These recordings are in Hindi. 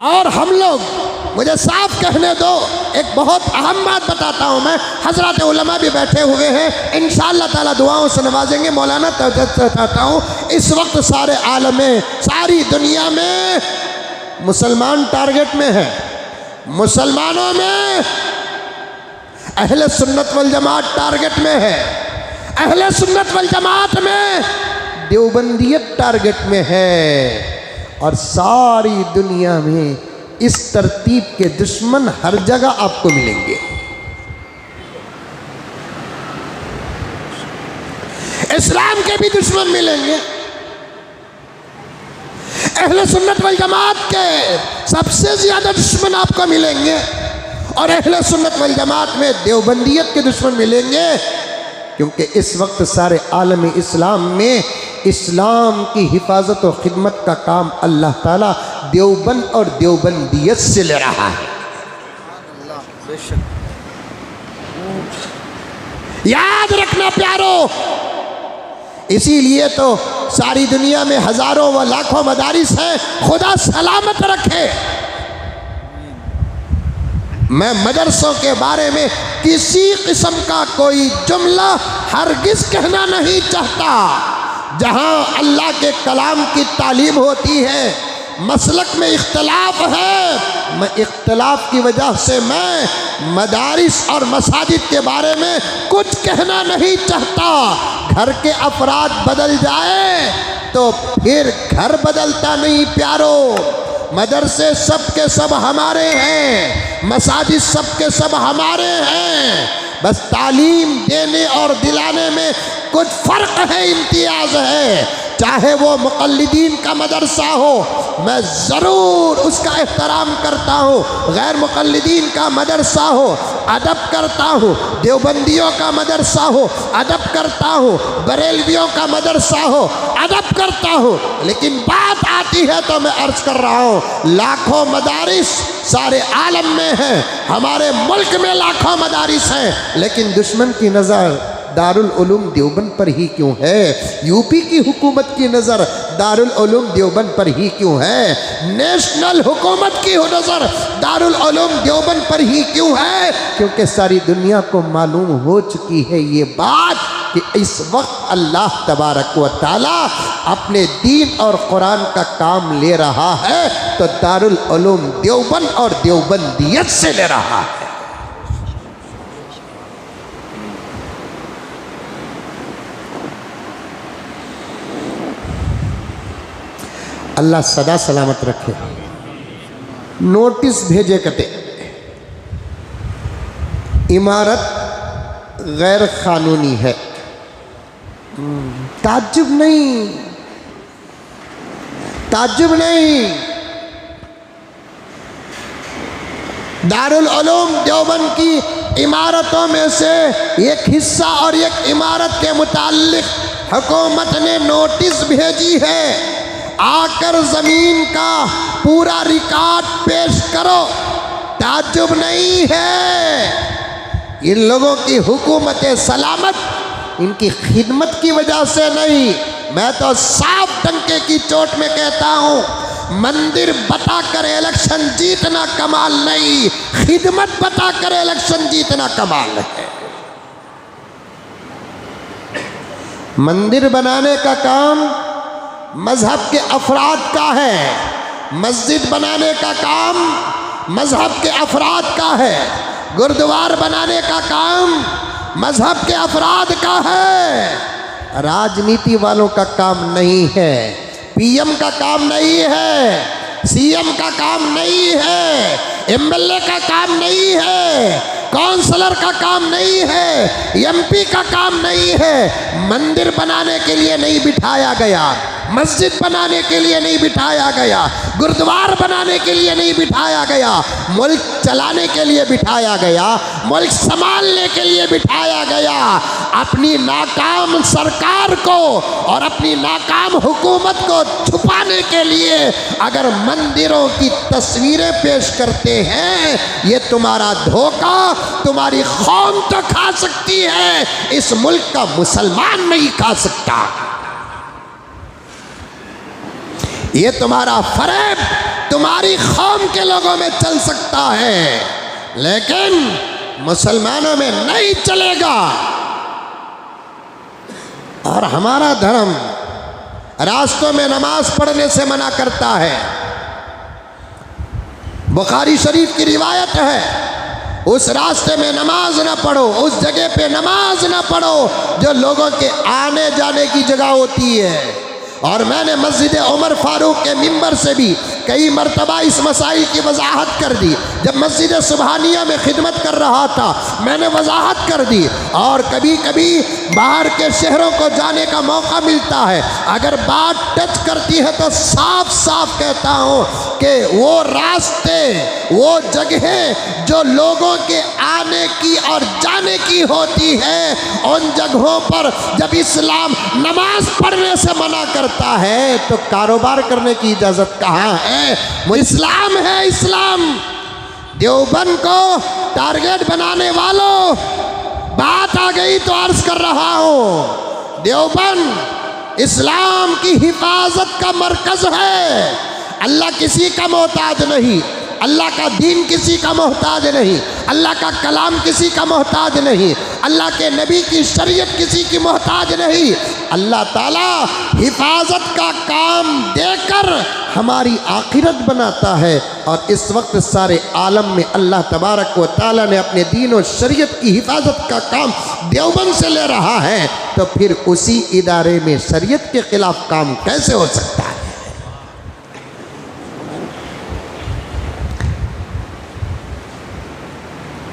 और हम लोग, मुझे साफ कहने दो, एक बहुत अहम बात बताता हूँ मैं। हजरत उलमा भी बैठे हुए हैं, इंशाअल्लाह ताला दुआओं से नवाजेंगे। मौलाना चाहता हूँ, इस वक्त सारे आलम में, सारी दुनिया में मुसलमान टारगेट में है। मुसलमानों में अहले सुन्नत वल जमात टारगेट में है। अहले सुन्नत वल जमात में देवबंदियत टारगेट में है। और सारी दुनिया में इस तरतीब के दुश्मन हर जगह आपको मिलेंगे। इस्लाम के भी दुश्मन मिलेंगे। अहले सुन्नत वल जमात के सबसे ज्यादा दुश्मन आपको मिलेंगे। और अहले सुन्नत वल जमात में देवबंदियत के दुश्मन मिलेंगे, क्योंकि इस वक्त सारे आलम इस्लाम में इस्लाम की हिफाजत और खिदमत का काम अल्लाह ताला देवबंद और देवबंदियत से ले रहा है। याद रखना प्यारो, इसीलिए तो सारी दुनिया में हजारों व लाखों मदारिस हैं। खुदा सलामत रखे। मैं मदरसों के बारे में किसी किस्म का कोई जुमला हरगिज कहना नहीं चाहता। जहां अल्लाह के कलाम की तालीम होती है, मसलक में इख्तलाफ है, मैं इख्तलाफ की वजह से मैं मदारिस और मसाजिद के बारे में कुछ कहना नहीं चाहता। घर के अफराद बदल जाए तो फिर घर बदलता नहीं प्यारो। मदरसे सब के सब हमारे हैं, मसाजिद सब के सब हमारे हैं। बस तालीम देने और दिलाने में कुछ फ़र्क है, इम्तियाज़ है। चाहे वो मुक़ल्लिदीन का मदरसा हो, मैं ज़रूर उसका एहतराम करता हूँ। गैर मुक़ल्लिदीन का मदरसा हो, अदब करता हूँ। देवबंदियों का मदरसा हो, अदब करता हूँ। बरेलवियों का मदरसा हो, अदब करता हूँ। लेकिन बात आती है तो मैं अर्ज़ कर रहा हूँ, लाखों मदारिस सारे आलम में हैं, हमारे मुल्क में लाखों मदारिस हैं, लेकिन दुश्मन की नज़र दारुल उलूम देवबंद पर ही क्यों है? यूपी की हुकूमत की नज़र दारुल उलूम देवबंद पर ही क्यों है? नेशनल हुकूमत की नज़र दारुल उलूम देवबंद पर ही क्यों है? क्योंकि सारी दुनिया को मालूम हो चुकी है ये बात कि इस वक्त अल्लाह तबारक व ताला अपने दीन और कुरान का काम ले रहा है, तो दारुल उलूम देवबंद और देवबंदियत से ले रहा है। अल्लाह सदा सलामत रखे। नोटिस भेजे कते इमारत गैर कानूनी है। ताज्जुब नहीं, ताज्जुब नहीं। दारुल उलूम देवबंद की इमारतों में से एक हिस्सा और एक इमारत के मुताल्लिक हुकूमत ने नोटिस भेजी है, आकर ज़मीन का पूरा रिकॉर्ड पेश करो। ताज्जुब नहीं है। इन लोगों की हुकूमत सलामत इनकी खिदमत की वजह से नहीं, मैं तो साफ डंके की चोट में कहता हूँ, मंदिर बताकर इलेक्शन जीतना कमाल नहीं, खिदमत बताकर इलेक्शन जीतना कमाल है। मंदिर बनाने का काम मजहब के अफराद का है, मस्जिद बनाने का काम मजहब के अफराद का है, गुरुद्वार बनाने का काम मजहब के अफराद का है। राजनीति वालों का काम नहीं है, पीएम का काम नहीं है, सीएम का काम नहीं है, एमएलए का काम नहीं है, काउंसलर का काम नहीं है, एमपी का काम नहीं है। मंदिर बनाने के लिए नहीं बिठाया गया, मस्जिद बनाने के लिए नहीं बिठाया गया, गुरुद्वार बनाने के लिए नहीं बिठाया गया, मुल्क चलाने के लिए बिठाया गया, मुल्क संभालने के लिए बिठाया गया। अपनी नाकाम सरकार को और अपनी नाकाम हुकूमत को छुपाने के लिए अगर मंदिरों की तस्वीरें पेश करते हैं, ये तुम्हारा धोखा तुम्हारी कौम तो खा सकती है, इस मुल्क का मुसलमान नहीं खा सकता। ये तुम्हारा फरेब तुम्हारी कौम के लोगों में चल सकता है, लेकिन मुसलमानों में नहीं चलेगा। और हमारा धर्म रास्तों में नमाज पढ़ने से मना करता है। बुखारी शरीफ की रिवायत है, उस रास्ते में नमाज ना पढ़ो, उस जगह पे नमाज ना पढ़ो जो लोगों के आने जाने की जगह होती है। और मैंने मस्जिद उमर फारूक के मिंबर से भी कई मरतबा इस मसाइल की वजाहत कर दी। जब मस्जिद सुबहानिया में खिदमत कर रहा था मैंने वजाहत कर दी। और कभी कभी बाहर के शहरों को जाने का मौका मिलता है, अगर बात टच करती है तो साफ साफ कहता हूँ कि वो रास्ते, वो जगहें जो लोगों के आने की और जाने की होती है, उन जगहों पर जब इस्लाम नमाज पढ़ने से मना करता है तो कारोबार करने की इजाज़त कहाँ है? वो इस्लाम है, इस्लाम। देवबंद को टारगेट बनाने वालों, बात आ गई तो अर्ज कर रहा हूँ, देवबंद इस्लाम की हिफाजत का मरकज है। अल्लाह किसी का मोहताज नहीं, अल्लाह का दीन किसी का मोहताज नहीं, अल्लाह का कलाम किसी का मोहताज नहीं, अल्लाह के नबी की शरीयत किसी की मोहताज नहीं। अल्लाह ताला हिफाजत का काम देकर हमारी आखिरत बनाता है। और इस वक्त सारे आलम में अल्लाह तबारक व ताला ने अपने दीन और शरीयत की हिफाजत का काम देवबंद से ले रहा है, तो फिर उसी इदारे में शरीयत के खिलाफ काम कैसे हो सकता है?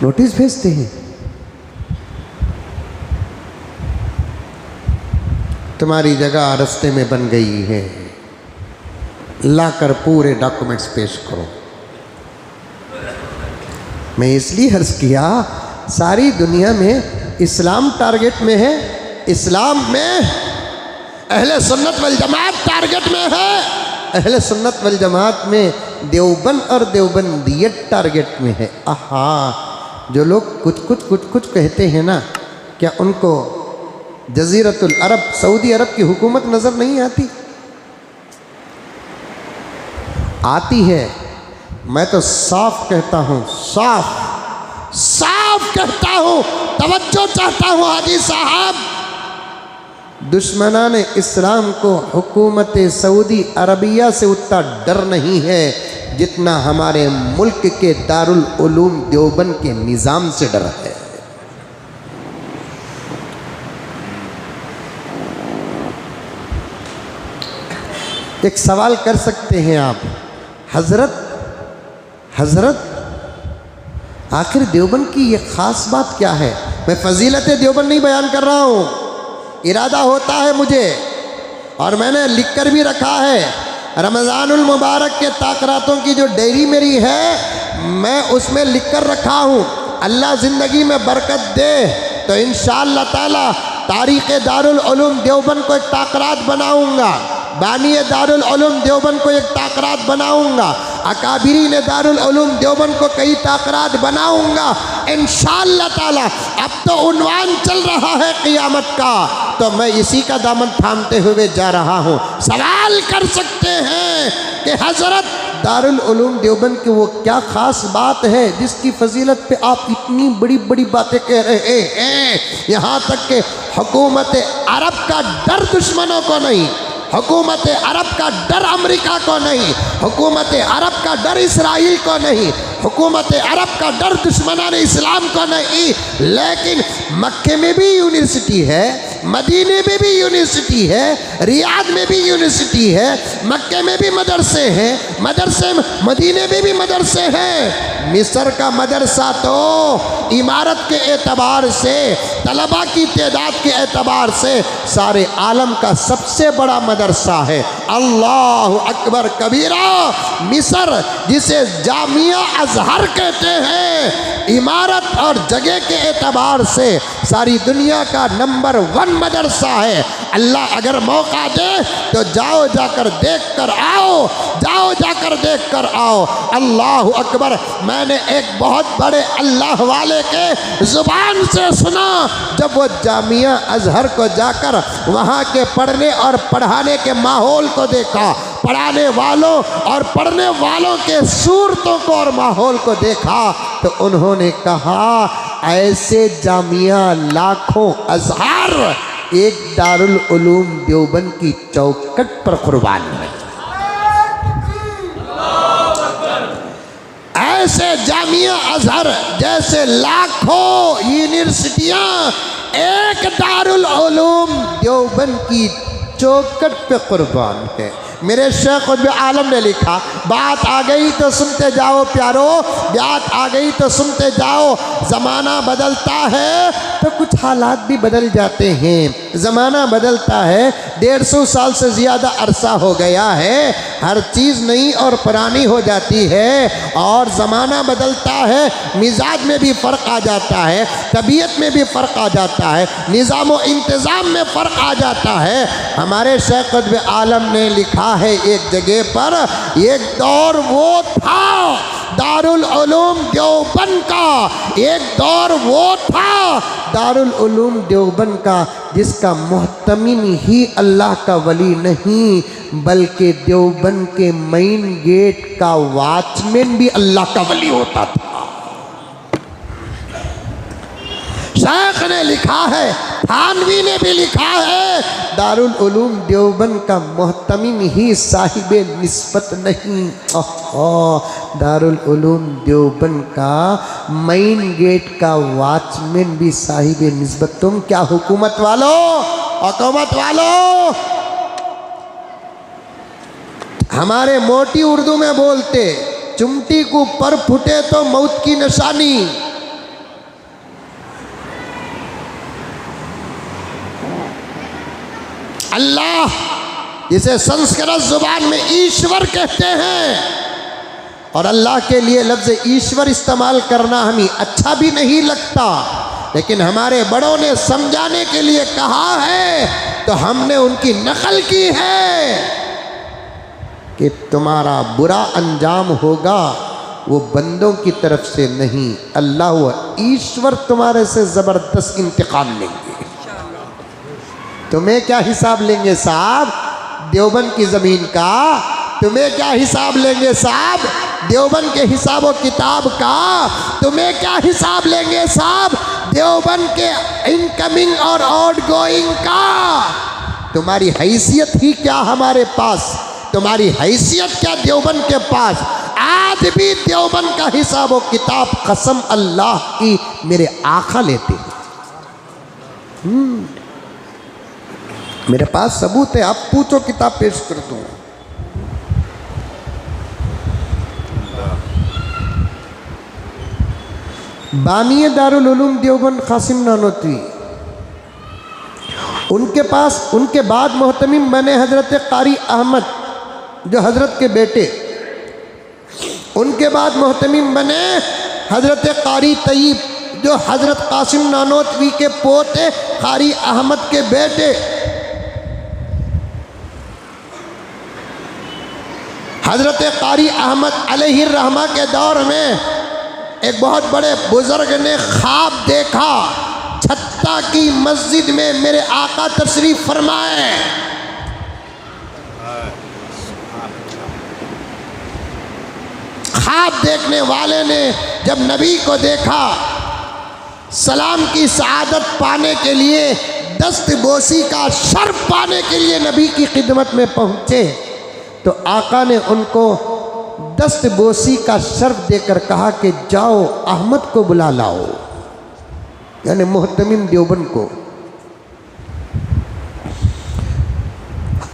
नोटिस भेजते हैं, तुम्हारी जगह रास्ते में बन गई है, लाकर पूरे डॉक्यूमेंट्स पेश करो। मैं इसलिए अर्ज किया, सारी दुनिया में इस्लाम टारगेट में है, इस्लाम में अहले सुन्नत वल जमात टारगेट में है, अहले सुन्नत वल जमात में देवबंद और देवबंदियत टारगेट में है। आहा, जो लोग कुछ कहते हैं ना, क्या उनको जजीरतुल अरब, सऊदी अरब की हुकूमत नज़र नहीं आती? आती है। मैं तो साफ कहता हूँ, साफ कहता हूँ, तवज्जो चाहता हूँ हाजी साहब, दुश्मनान इस्लाम को हुकूमत सऊदी अरबिया से उतना डर नहीं है जितना हमारे मुल्क के दारुल उलूम देवबंद के निज़ाम से डर है। एक सवाल कर सकते हैं आप, हजरत आखिर देवबंद की ये ख़ास बात क्या है? मैं फजीलत देवबंद नहीं बयान कर रहा हूँ, इरादा होता है मुझे और मैंने लिख कर भी रखा है। रमज़ानुल मुबारक के ताक़रातों की जो डायरी मेरी है, मैं उसमें लिख कर रखा हूँ। अल्लाह ज़िंदगी में बरकत दे तो इंशाअल्लाह ताला तारीख़ दारुल उलूम देवबंद को एक ताक़रात बनाऊँगा, बानिए दारुल उलूम देवबंद को एक ताक़रात बनाऊँगा, अकाबिरीन दारुल उलूम देवबंद को कई ताक़रात बनाऊँगा इंशाअल्लाह ताला। अब तो उन्वान चल रहा है क़ियामत का, तो मैं इसी का दामन थामते हुए जा रहा हूँ। सवाल कर सकते हैं कि हज़रत दारुल उलूम देवबंद की वो क्या ख़ास बात है जिसकी फजीलत पे आप इतनी बड़ी बड़ी बातें कह रहे हैं? यहाँ तक कि हुकूमत अरब का डर दुश्मनों को नहीं, हुकूमत अरब का डर अमेरिका को नहीं, हुकूमत अरब का डर इसराइल को नहीं, हुकूमत अरब का डर दुश्मनान इस्लाम को नहीं, लेकिन मक्के में भी यूनिवर्सिटी है, मदीने में भी यूनिवर्सिटी है, रियाद में भी यूनिवर्सिटी है, मक्के में भी मदरसे हैं, मदरसे मदीने में भी मदरसे हैं। मिस्र का मदरसा तो इमारत के एतबार से, तलबा की तादाद के एतबार से सारे आलम का सबसे बड़ा मदरसा है। अल्लाह अकबर कबीरा। मिस्र जिसे जामिया अजहर कहते हैं, इमारत और जगह के एतबार से सारी दुनिया का नंबर 1 मदरसा है। अल्लाह अगर मौका दे तो जाओ जाकर देख कर आओ, जाओ जाकर देख कर आओ। अल्लाह अकबर। मैंने एक बहुत बड़े अल्लाह वाले के ज़ुबान से सुना, जब वो जामिया अजहर को जाकर वहाँ के पढ़ने और पढ़ाने के माहौल को देखा पढ़ाने वालों और पढ़ने वालों के सूरतों को और माहौल को देखा तो उन्होंने कहा ऐसे जामिया लाखों अज़हर एक दारुल उलूम देवबंद की चौखट पर कुर्बान है। ऐसे जामिया अज़हर जैसे लाखों यूनिवर्सिटियां एक दारुल उलूम देवबंद की चौखट पे कुर्बान है। मेरे शेख खुतबे आलम ने लिखा, बात आ गई तो सुनते जाओ प्यारो, बात आ गई तो सुनते जाओ। ज़माना बदलता है तो कुछ हालात भी बदल जाते हैं। ज़माना बदलता है, 150 साल से ज़्यादा अरसा हो गया है, हर चीज़ नई और पुरानी हो जाती है। और ज़माना बदलता है, मिजाज में भी फ़र्क आ जाता है, तबीयत में भी फ़र्क आ जाता है, निज़ाम व इंतज़ाम में फ़र्क आ जाता है। हमारे शेख खुतबे आलम ने लिखा है एक जगह पर, एक दौर वो था दारुल उलूम देवबंद का, एक दौर वो था दारुल उलूम देवबंद का जिसका मुहतमिम ही अल्लाह का वली नहीं बल्कि देवबंद के मेन गेट का वॉचमैन भी अल्लाह का वली होता था। शेख ने लिखा है, थानवी ने भी लिखा है, दारुल उलूम देवबंद का मुहतमिम ही साहिब निस्बत नहीं, दारुल उलूम देवबंद का मेन गेट का वॉचमैन भी साहिब निस्बत। तुम क्या हुकूमत वालों, हुकूमत वालों, हमारे मोटी उर्दू में बोलते, चुमटी को पर फुटे तो मौत की निशानी। अल्लाह जिसे संस्कृत जुबान में ईश्वर कहते हैं, और अल्लाह के लिए लफ्ज़ ईश्वर इस्तेमाल करना हमें अच्छा भी नहीं लगता, लेकिन हमारे बड़ों ने समझाने के लिए कहा है तो हमने उनकी नकल की है कि तुम्हारा बुरा अंजाम होगा वो बंदों की तरफ से नहीं, अल्लाह व ईश्वर तुम्हारे से ज़बरदस्त इंतकाम लेंगे। तुम्हें क्या हिसाब लेंगे साहब देवबंद की ज़मीन का, तुम्हें क्या हिसाब लेंगे साहब देवबंद के हिसाब व किताब का, तुम्हें क्या हिसाब लेंगे साहब देवबंद के इनकमिंग और आउटगोइंग का। तुम्हारी हैसियत ही क्या हमारे पास, तुम्हारी हैसियत क्या देवबंद के पास। आज भी देवबंद का हिसाब व किताब कसम अल्लाह की मेरे आका लेते हैं। मेरे पास सबूत है, आप पूछो किताब पेश कर दूँ। बानी दारुल उलूम देवबंद कासिम नानोतवी, उनके पास उनके बाद मोहतमिम बने हज़रत कारी अहमद जो हज़रत के बेटे, उनके बाद मोहतमिम बने हज़रत कारी तय्यब जो हज़रत कासिम नानोतवी के पोते कारी अहमद के बेटे। हज़रत कारी अहमद अलैहिर्रहमा के दौर में एक बहुत बड़े बुज़ुर्ग ने ख्वाब देखा, छत्ता की मस्जिद में मेरे आका तशरीफ़ फरमाए। ख्वाब देखने वाले ने जब नबी को देखा, सलाम की सआदत पाने के लिए, दस्तबोसी का शर्फ पाने के लिए नबी की खिदमत में पहुँचे तो आका ने उनको दस्तबोसी का शर्फ देकर कहा कि जाओ अहमद को बुला लाओ, यानी मुहतमिम देवबंद को।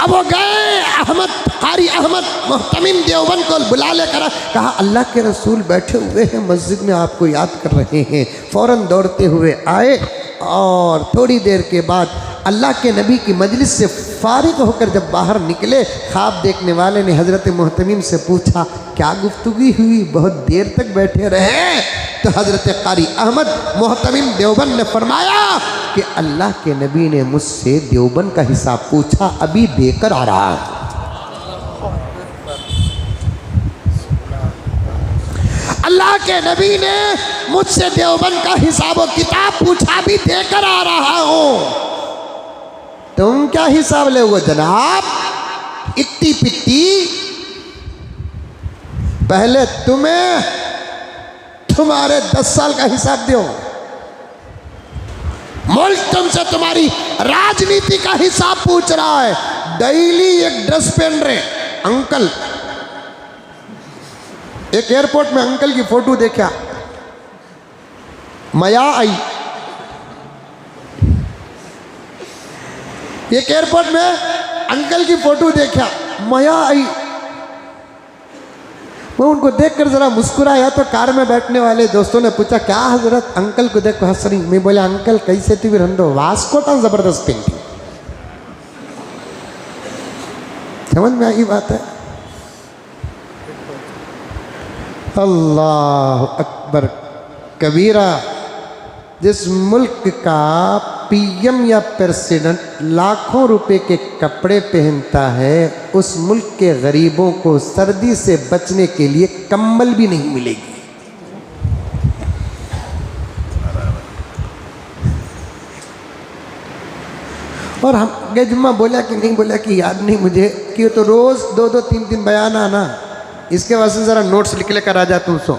अब वो गए, अहमद कारी अहमद मुहतमिम देवबंद को बुला लेकर कहा अल्लाह के रसूल बैठे हुए हैं मस्जिद में, आपको याद कर रहे हैं। फ़ौरन दौड़ते हुए आए और थोड़ी देर के बाद अल्लाह के नबी की मजलिस से फारिग होकर जब बाहर निकले, ख्वाब देखने वाले ने हज़रत मुहतमिम से पूछा क्या गुफ्तगू हुई, बहुत देर तक बैठे रहे। तो हज़रत कारी अहमद मुहतमिम देवबंद ने फरमाया कि अल्लाह के नबी ने मुझसे देवबंद का हिसाब पूछा, अभी देकर आ रहा है। अल्लाह के नबी ने मुझसे देवबंद का हिसाब व किताब पूछा, भी देकर आ रहा हूँ। तुम क्या हिसाब ले वो जनाब, इट्टी पिट्टी, पहले तुम्हें तुम्हारे 10 साल का हिसाब दो। मुल्क तुमसे तुम्हारी राजनीति का हिसाब पूछ रहा है। डेली एक ड्रेस पहन रहे अंकल। एक एयरपोर्ट में अंकल की फोटो देखा, मया आई। एक एयरपोर्ट में अंकल की फोटो देखा, मया आई। मैं उनको देखकर जरा मुस्कुराया तो कार में बैठने वाले दोस्तों ने पूछा, क्या हजरत अंकल को देख हंस रही? मैं बोला, अंकल कैसे थी रंदो वास्कोटा जबरदस्त पेंटिंग। समझ में आई बात है? अल्लाह अकबर कबीरा। जिस मुल्क का पीएम या प्रेसिडेंट लाखों रुपए के कपड़े पहनता है, उस मुल्क के गरीबों को सर्दी से बचने के लिए कंबल भी नहीं मिलेगी। और हम गए जुम्मा, बोला कि नहीं, बोला कि याद नहीं मुझे कि तो रोज 2-2 3-3 बयान आना, इसके वास्ते ज़रा नोट्स लिख लेकर आ जा तुम सो।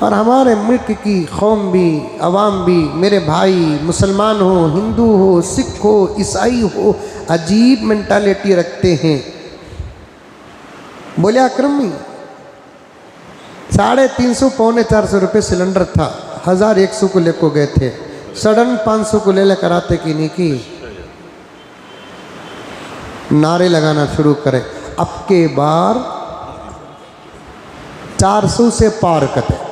और हमारे मुल्क की कौम भी, अवाम भी, मेरे भाई मुसलमान हो, हिंदू हो, सिख हो, ईसाई हो, अजीब मेंटालिटी रखते हैं। बोले अकरमी 350 पौने 400 रुपये सिलेंडर था, 1100 को लेको गए थे, सडन 500 को ले लेकर आते कि नहीं की नारे लगाना शुरू करें, अब के बार 400 से पार कटे।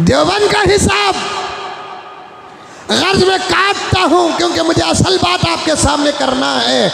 देवबंद का हिसाब गर्ज में काटता हूं, क्योंकि मुझे असल बात आपके सामने करना है।